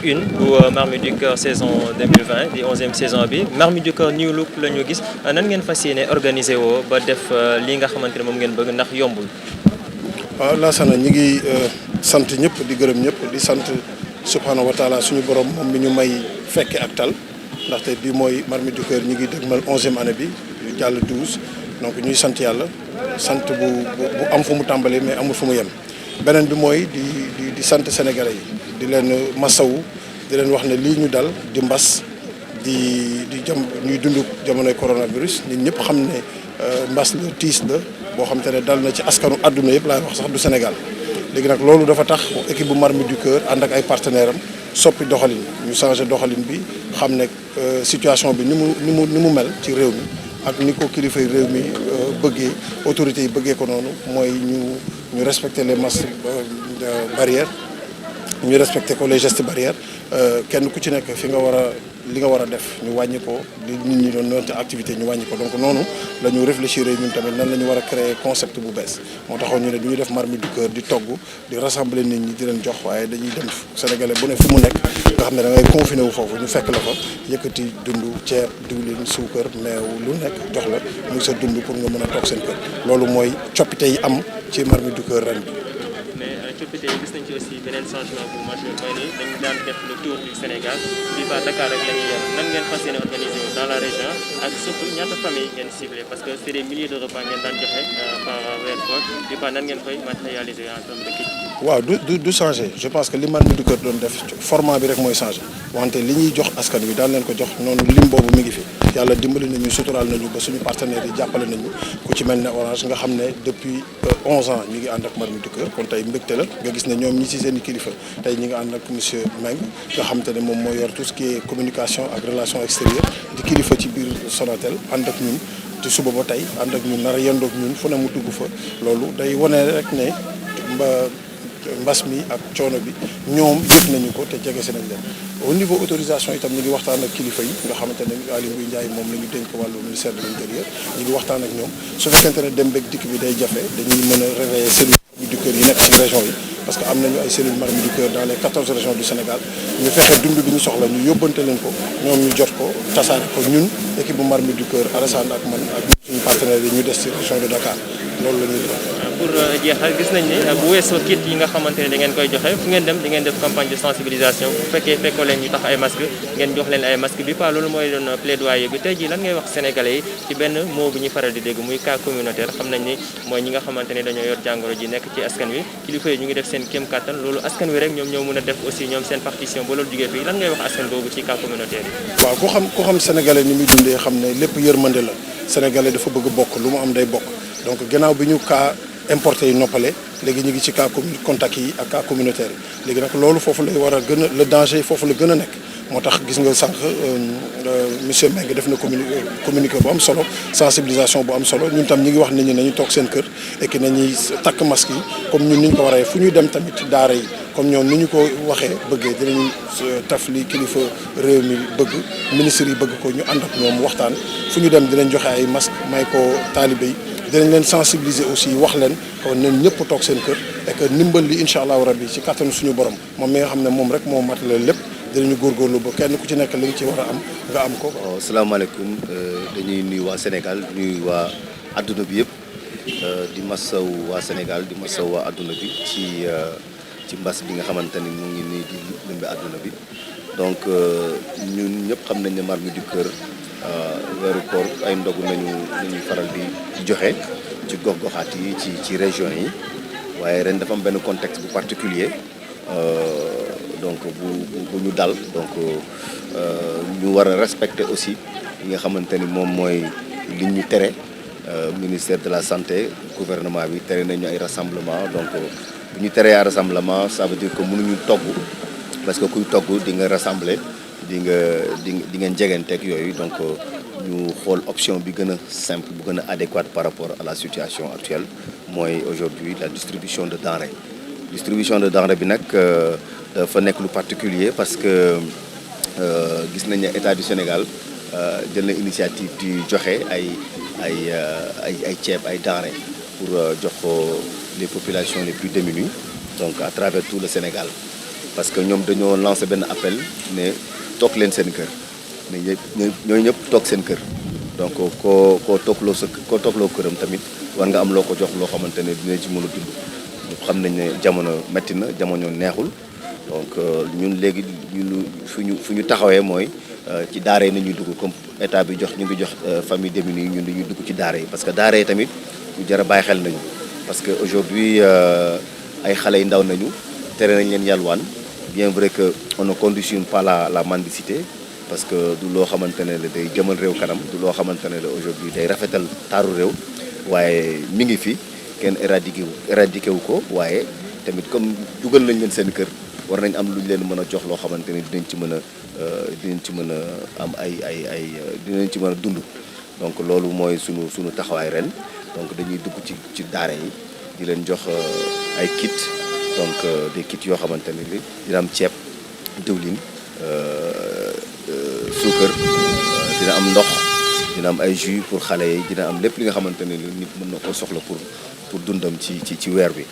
Une bu Marmite du Cœur saison 2020 di 11e saison bi Marmite du Cœur new look la ñu gis nan ngeen fas yéene organisé woo ba def li nga xamante ne moom ngeen bëgg ndax yombul. waaw Lassana ñi ngi sant ñëpp di gërëm ñëpp di sant subhanahu wa taala suñu borom moom mi ñu may fekke ak tal ndaxte bi mooy Marmite du Cœur ñi ngi dëgmal 11e année bi jàll 12 donc ñuy sant yàlla sant bu am fu mu tàmbalee mais amul fu mu yem. beneen bi mooy di sant sénégalais yi di leen masawu di leen wax ne lii ñu dal di mbas ñuy dund jamonoy coronavirus ñun ñëpp xam ne mbas la tiis la boo xam te ne dal na ci askanu àdduna yëpp laay wax sax du Sénégal léegi nag loolu dafa tax équipe bu Marmite du Cœur ànd ak ay partenaires am soppi doxalin ñu changé doxalin bi xam ne situation bi ni mu mel ci réew mi ak ni ko kilifay réew mi bëggee autorités yi bëggee ko noonu mooy ñu respecter les masques barrières ñu respecter ko les gestes barrières kenn ku ci nekk li nga war a def ñu wàññi ko li nit ñi doon noonu activité ñu wàññi ko donc noonu la ñu réfléchir ñun tamit nan la ñu war a créer concept bu bees moo taxoon ñu ne du ñu def Marmite du Cœur di togg di rassembler nit ñi di leen jox waaye dañuy dem sénégalais bu ne fu mu nekk nga xam ne da ngay confiné wu foofu ñu fekk la fa yëkkati dund ceeb diwlin suukar meew lu nekk jox la muy sa dund pour nga mën a toog seen kër loolu mooy coppite yi am ci Marmite du Cœur ren bi. coppite yi gis nañ ci aussi beneen changement bu majeur mooy ni dañu daan def le tour du Sénégal bii ba Dakar rek la ñuy yem nan ngeen fas yéene organisé dans la région ak surtout ñaata famille ngeen ciblé parce que c'est des milliers de repas ngeen daan joxe par weer koor bii ba nan ngeen koy matérialiser en termes de kit. waaw du changé je pense que li Marmite du Cœur doon def format bi rek mooy changé wante li ñuy jox askan wi daan leen ko jox noonu lim boobu mi ngi fi yàlla dimbali nañu suturaal nañu ba suñu partenaires yi jàppale nañu ku ci mel ne Orange nga xam ne depuis 11 ans ñu ngi ànd ak Marmite du Cœur kon tey mbégte la nga gis ne ñoom ñi ci seen i kilifa tey ñi ngi ànd ak monsieur Meng nga xam te ne moom moo yor tout ce qui est communication ak relation extérieure di kilifa ci biir Sonatel ànd ak ñun ci suba ba tey ànd ak ñun nar a yendoog ñun fu ne mu dugg fa loolu day wane rek ne mbas mi ak coono bi ñoom yëg nañu ko te jege si nañ leen au niveau autorisation itam ñu ngi waxtaan ak kilifa yi nga xamante ne Aly Ngouille Ndiaye moom la ñu dénk wàllu ministère de l'intérieur ñu ngi waxtaan ak ñoom su fekkente ne dem beeg dikk bi day jafe dañuy mën a réveiller cellules Marmite du Cœur yi nekk ci région yi parce que am nañu ay cellules Marmite du Cœur dans les 14 régions du Sénégal ñu fexe dund bi ñu soxla ñu yóbbante leen ko ñoom ñu jot ko tasaare ko ñun équipe bu Marmite du Cœur Alassane ak man ak suñu partenaires yi ñu des ci région de Dakar loolu la ñuy def. pour jeexal gis nañ ne bu weesoo kit yi nga xamante ne da ngeen koy joxe fu ngeen dem di ngeen def campagne de sensibilisation bu fekkoo leen ñu tax ay masque ngeen jox leen ay masque bi pas loolu mooy doon plaidoyer bi tey jii lan ngay wax sénégalais yi ci benn mot bu ñuy faral di dégg muy cas communautaire xam nañ ni mooy ñi nga xamante ne dañoo yor jàngoro ji nekk ci askan wi kilifa yi ñu ngi def seen kéem kattan loolu askan wi rek ñoom ñoo mën a def aussi ñoom seen partition ba loolu jugee fii lan ngay wax askan boobu ci cas communautaire yi. waaw ku xam sénégalais ni muy dundee xam ne lépp yërmande la sénégalais dafa bëgg bokk lu mu am day bokk donc gannaaw bi ñu cas importé yi noppale léegi ñu ngi ci cas contact yi ak cas communautaire yi léegi nag loolu foofu lay war a gën a le danger foofu la gën a nekk moo tax gis nga sànq monsieur Mbengue def na communiqué bu am solo sensibilisation bu am solo ñun tam ñi ngi wax nit ñi nañu toog seen kër et que nañuy takk masque yi comme ñun ni ñu ko waree fu ñuy dem tamit daara yi comme ñoom ni ñu ko waxee bëggee dinañu taf li kilifa réew mi bëgg ministre yi bëgg ko ñu ànd ak ñoom waxtaan fu ñu dem dinañ joxe ay masque may ko taalibe yi dinañ leen sensibiliser aussi wax leen kon nañ ñëpp toog seen kër et que ndimbal li incha allahu rabbi ci kattanu suñu borom moom mi nga xam ne moom rek moo matale lépp dinañu góorgóorlu ba kenn ku ci nekk li nga ci war a am nga am ko. waaw salaamaaleykum dañuy nuyu waa Sénégal nuyu waa adduna bi yëpp di masaw waa Sénégal di masaw waa adduna bi ci mbas bi nga xamante ni mu ngi nii di lëmbe adduna bi donc ñun ñëpp xam nañ ne Marmite du Cœur weeru koor ay ndogu nañu faral di joxe ci gox-goxaat yi ci région yi waaye ren dafa am benn contexte bu particulier donc bu ñu dal donc ñu war a respecter aussi li nga xamante ni moom mooy li ñu tere ministère de la santé gouvernement bi tere nañu ay rassemblement donc bu ñu teree ay rassemblement ça veut dire que mënuñu togg parce que kuy togg di nga rassembler di ngeen jegenteeg yooyu donc ñu xool option bi gën a simple bu gën a adéquate par rapport à la situation actuelle mooy aujourd'hui la distribution de denrées bi nag dafa nekk lu particulier parce que gis nañ ne état du Sénégal jël na initiative di joxe ay ceeb ay denrées pour jox ko les populations les plus démunies donc à travers tout le Sénégal parce que ñoom dañoo lancé benn appel ne toog leen seen kër ne ñooñu ñëpp toog seen kër donc koo toogloo këram tamit war nga am loo ko jox loo xamante ne dina ci mën a dund ñëpp xam nañ ne jamono metti na jamono neexul donc ñun léegi ñun fu ñu taxawee mooy ci daara yi nañuy dugg comme état bi ñu ngi jox famille démunie ñun dañuy dugg ci daara yi parce que daara yi tamit ñu jar a bàyyi xel nañu parce que aujourd'hui ay xale yu ndaw nañu tere nañ leen yalwaan bien vrai que on ne conditionne pas la mendicité parce que du loo xamante ne la day jëmal réew kanam du loo xamante ne la aujourd'hui day rafetal taaru réew waaye mi ngi fi kenn éradiqué wu ko waaye tamit comme dugal nañ leen seen kër war nañ am lu ñu leen mën a jox loo xamante ne dinañ ci mën a am dinañ ci mën a dund donc loolu mooy sunu taxawaay ren donc dañuy dugg ci daara yi di leen jox ay kit donc des kits yoo xamante ne li dina am ceeb diwlin suukar dina am ndox dina am ay jus pour xale yi dina am lépp li nga xamante ne li nit mën na ko soxla pour dundam ci weer bi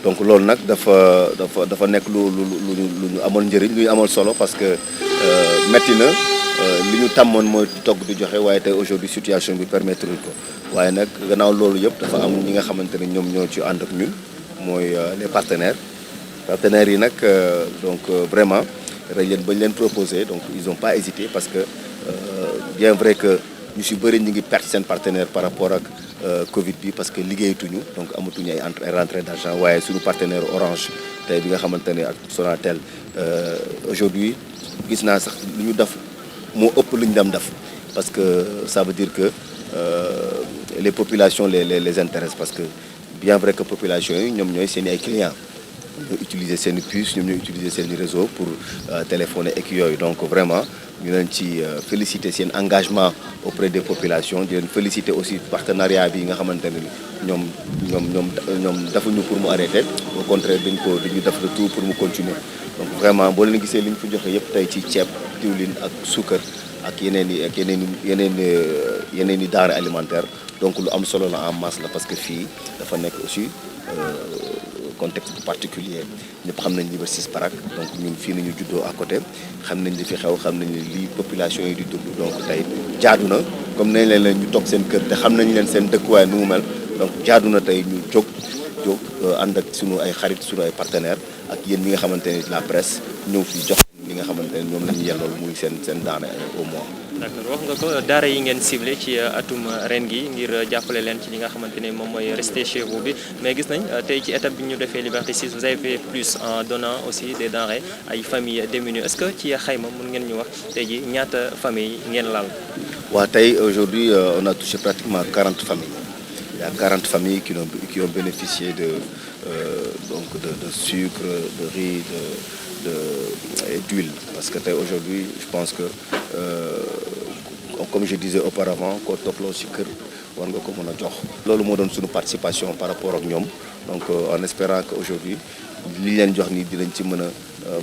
donc loolu nag dafa nekk lu ñu amal njëriñ lu ñu amal solo parce que metti na li ñu tàmmoon mooy togg di joxe waaye tey aujourd'hui situation bi permettre ko waaye nag gannaaw loolu yëpp dafa am ñi nga xamante ne ñoom ñoo ci ànd ak ñun mooy les partenaires yi nag donc vraiment bañ leen proposé donc ils ont pas hésité parce que bien vrai que ñu si bëri ñu ngi perte seen partenaire par rapport ak Covid bi parce que liggéeyatuñu donc amatuñu ay rentrée d'argent waaye suñu partenaire Orange tey bi nga xamante ne ak Sonatel aujourd'hui gis naa sax lu ñu def moo ëpp lu ñu dem def parce que ça veut dire que les populations les intéressent parce que bien vrai que population yi ñoom ñooy seen ay clients ñoo utiliser seen puce ñoom ñooy utiliser seen réseau pour téléphoner ak yooyu donc vraiment ñu leen ci féliciter seen engagement auprès des populations di leen féliciter aussi partenariat bi nga xamante ne ñoom defuñu pour mu arrêter au contraire dañu def le tout pour mu continuer donc vraiment boo leen gisee li ñu fi joxe yëpp tey ci ceeb diwlin ak suukar ak yeneen i denrées alimentaires donc lu am solo la en masse la parce que fii dafa nekk aussi contexte bu particulier ñëpp xam nañ Liberté 6 Parak donc ñun fii nañu juddoo à côté xam nañ li fi xew xam nañ li population yi di dund donc tey jaadu na comme nañ leen ñu toog seen kër te xam nañ leen seen dëkkuwaay nu mu mel donc jaadu na tey ñu jóg ànd ak sunu ay xarit sunu ay partenaires ak yéen ñi nga xamante ne la presse ñëw fii jox li nga xamante ne ñoom la ñu yellool muy seen daara au mois. d'accord wax nga ko daara yi ngeen ciblé ci atum ren gi ngir jàppale leen ci li nga xamante ne moom mooy rester chez vous bi mais gis nañ tey ci étape bi ñu defee Liberté 6 vous avez fait plus en donnant aussi des denrées ay familles démunies est-ce que ci xayma mën ngeen ñu wax tey ji ñaata famille ngeen laal. waaw tey aujourd'hui on a touché pratiquement 40 familles. Il y a 40 familles qui ont bénéficié de sucre, de riz, et d'huile. Parce que aujourd'hui, je pense que, comme je disais auparavant, quand on ci kër war nga ko mën a jox. loolu moo doon suñu participation par rapport ak ñoom donc en espérant que aujourd'hui li leen jox nii dinañ ci mën a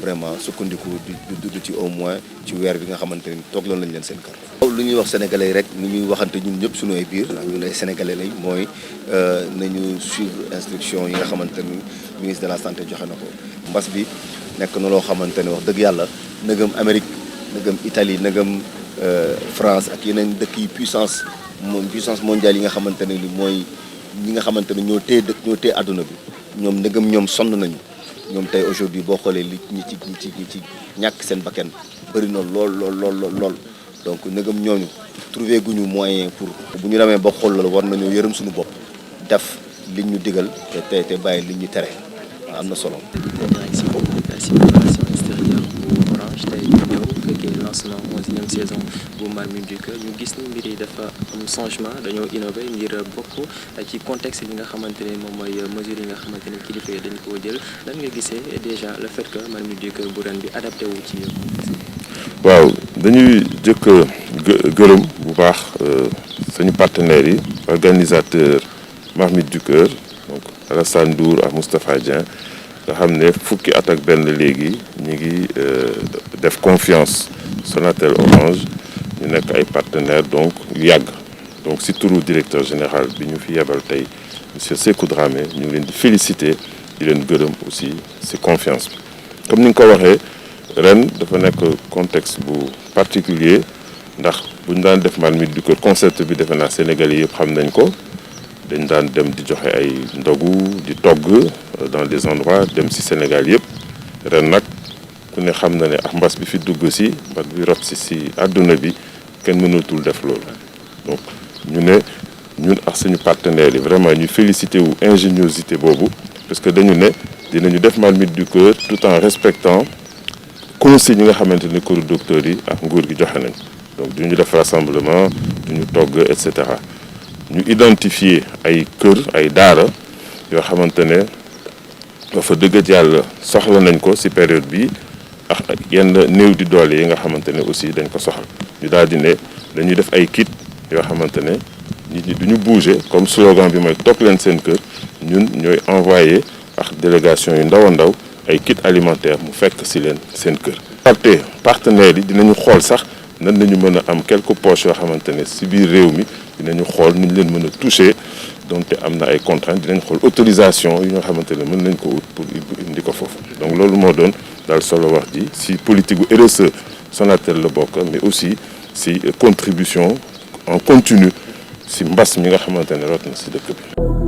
vraiment sukkandiku du ci au moins ci weer bi nga xamante ni toogloon lañ leen seen kër. lu ñuy wax sénégalais yi rek ni ñuy waxante ñun ñëpp suñu ay biir ñun ay sénégalais lañ mooy nañu suivre instruction yi nga xamante ni ministre de la santé joxe na ko mbas bi nekk na loo xamante ne wax dëgg yàlla nëgëm Amérique nëgëm Italie nëgëm France ak yeneen dëkk yi puissance mondiale yi nga xamante ne ni mooy ñi nga xamante ne ñoo téye àdduna bi ñoom nëgëm ñoom sonn nañu ñoom tey aujourd'hui boo xoolee li ñi ci ñàkk seen bakkan bëri na lool donc nëgëm ñooñu trouvé guñu moyen pour bu ñu demee ba xool loolu war nañoo yërëm suñu bopp def liñ ñu digal te bàyyi liñ ñu tere am na solo. Orange tey ñu ñëw fekkee lancement 11e saison bu Marmite du Cœur ñu gis ni mbir yi dafa am changement dañoo innové ngir bokk ci contexte bi nga xamante ne moom mooy mesures yi nga xamante ne kilifa yi dañ koo jël lan nga gisee déjà le fait que Marmite du Cœur bu ren bi adapté wu ci waaw dañuy jëkk gërëm bu baax suñu partenaires yi organisateur Marmite du Cœur donc Alassane Ndour ak Moustapha Dieng nga xam ne fukki at ak benn léegi ñu ngi def confiance Sonatel Orange ñu nekk ay partenaires donc yu yàgg donc si turu directeur général bi ñu fi yebal tey monsieur Sékou Dramé ñu ngi leen di féliciter di leen gërëm aussi ci confiance bi comme ni nga ko waxee ren dafa nekk contexte bu particulier ndax bu ñu daan def Marmite du Cœur concept bi defe naa Sénégalais yëpp xam nañ ko dañ daan dem di joxe ay ndogu di togg dans des endroits dem ci Sénégal yëpp ren nag ku ne xam na ne ak mbas bi fi dugg ci mbas bi rot ci àdduna bi kenn mënatul def loolu donc ñu ne ñun ak suñu partenaires yi vraiment ñu félicité wu ingéniosité boobu parce que dañu ne dinañu def Marmite du Cœur tout en respectant consignes yi nga xamante ne këru docteurs yi ak nguur gi joxe nañ donc duñu def rassemblement duñu togg et cetera ñu identifier ay kër ay daara yoo xamante ne dafa dëgg yàlla soxla nañ ko ci période bi ak yenn néew di doole yi nga xamante ne aussi dañ ko soxla ñu daal di ne dañuy def ay kit yoo xamante ne nit ñi duñu bouger comme slogan bi mooy toog leen seen kër ñun ñooy envoyé ak délégation yu ndaw a ndaw ay kit alimentaire mu fekk ci leen seen kër. partenaires yi dinañu xool sax nan nañu mën a am quelques poches yoo xamante ne ci biir réew mi dinañu xool nu ñu leen mën a toucher donte am na ay contraintes dinañ xool autorisation yi nga xamante ne mën nañ ko ut pour indi ko foofu donc loolu moo doon daal solo wax ji ci politique gu RSE Sonatel la bokk mais aussi ci contribution en continu ci mbas mi nga xamante ne rot na ci dëkk bi.